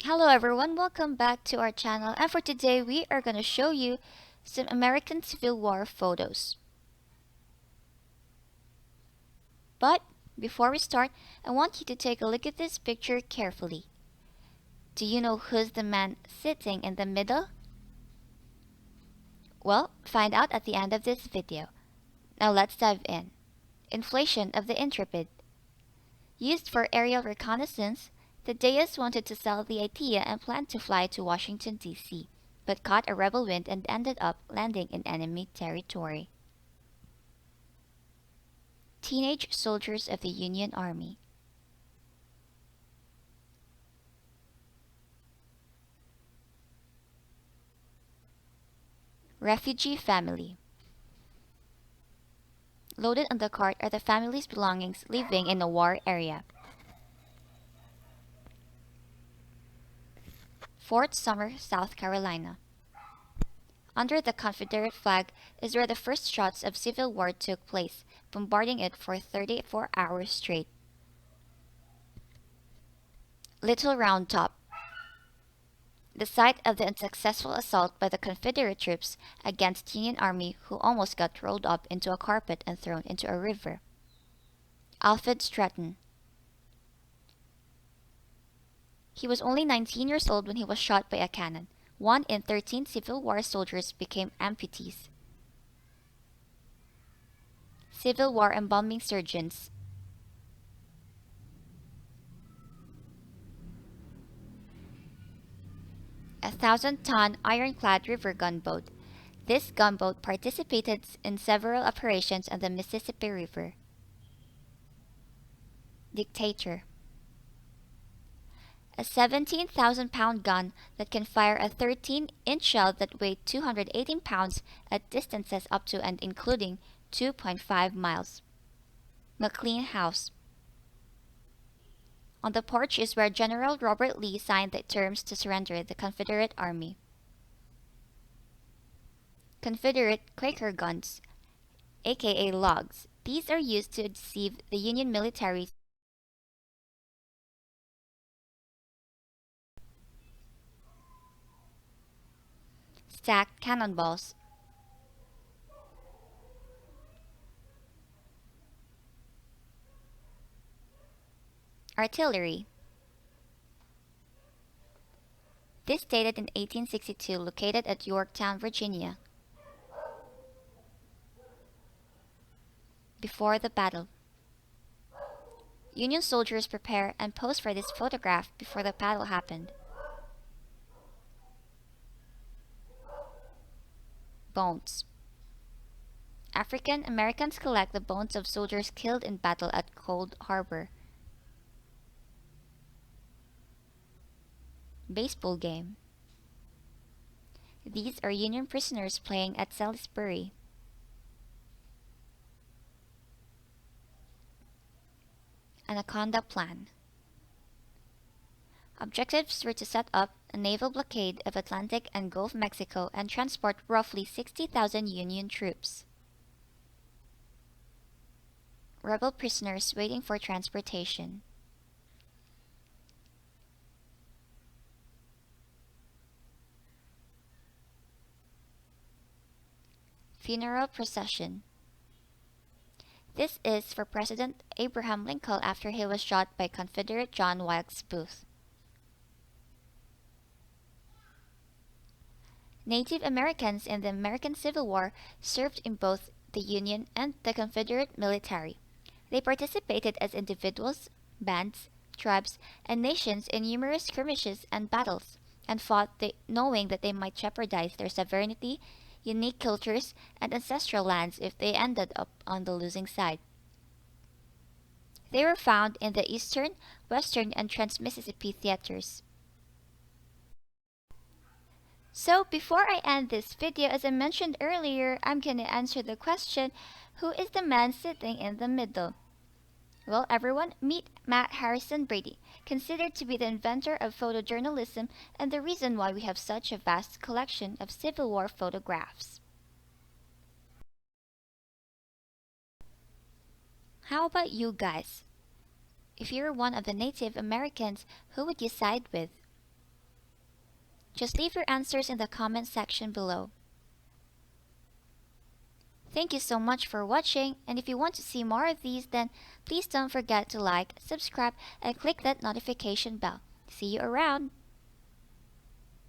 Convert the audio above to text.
Hello everyone, welcome back to our channel, and for today we are going to show you some American Civil War photos. But before we start, I want you to take a look at this picture carefully. Do you know who's the man sitting in the middle? Well, find out at the end of this video. Now let's dive in. Inflation of the Intrepid. Used for aerial reconnaissance, the Deus wanted to sell the idea and planned to fly to Washington, D.C., but caught a rebel wind and ended up landing in enemy territory. Teenage soldiers of the Union Army. Refugee family. Loaded on the cart are the family's belongings living in a war area. Fort Sumter, South Carolina. Under the Confederate flag is where the first shots of Civil War took place, bombarding it for 34 hours straight. Little Round Top. The site of the unsuccessful assault by the Confederate troops against Union Army, who almost got rolled up into a carpet and thrown into a river. Alfred Stratton. He was only 19 years old when he was shot by a cannon. 1 in 13 Civil War soldiers became amputees. Civil War embalming surgeons. A 1,000-ton ironclad river gunboat. This gunboat participated in several operations on the Mississippi River. Dictator. A 17,000-pound gun that can fire a 13-inch shell that weighed 218 pounds at distances up to and including 2.5 miles. McLean House. On the porch is where General Robert Lee signed the terms to surrender the Confederate Army. Confederate Quaker guns, aka logs. These are used to deceive the Union military. Stacked cannonballs. Artillery. This dated in 1862, located at Yorktown, Virginia. Before the battle. Union soldiers prepare and pose for this photograph before the battle happened. Bones. African Americans collect the bones of soldiers killed in battle at Cold Harbor. Baseball game. These are Union prisoners playing at Salisbury. Anaconda Plan. Objectives were to set up a naval blockade of Atlantic and Gulf Mexico and transport roughly 60,000 Union troops. Rebel prisoners waiting for transportation. Funeral procession. This is for President Abraham Lincoln after he was shot by Confederate John Wilkes Booth. Native Americans in the American Civil War served in both the Union and the Confederate military. They participated as individuals, bands, tribes, and nations in numerous skirmishes and battles, and fought knowing that they might jeopardize their sovereignty, unique cultures, and ancestral lands if they ended up on the losing side. They were found in the Eastern, Western, and Trans-Mississippi theaters. So before I end this video, as I mentioned earlier, I'm gonna answer the question, who is the man sitting in the middle? Well, everyone, meet Matt Harrison Brady, considered to be the inventor of photojournalism and the reason why we have such a vast collection of Civil War photographs. How about you guys? If you're one of the Native Americans, who would you side with? Just leave your answers in the comment section below. Thank you so much for watching, and if you want to see more of these, then please don't forget to like, subscribe, and click that notification bell. See you around!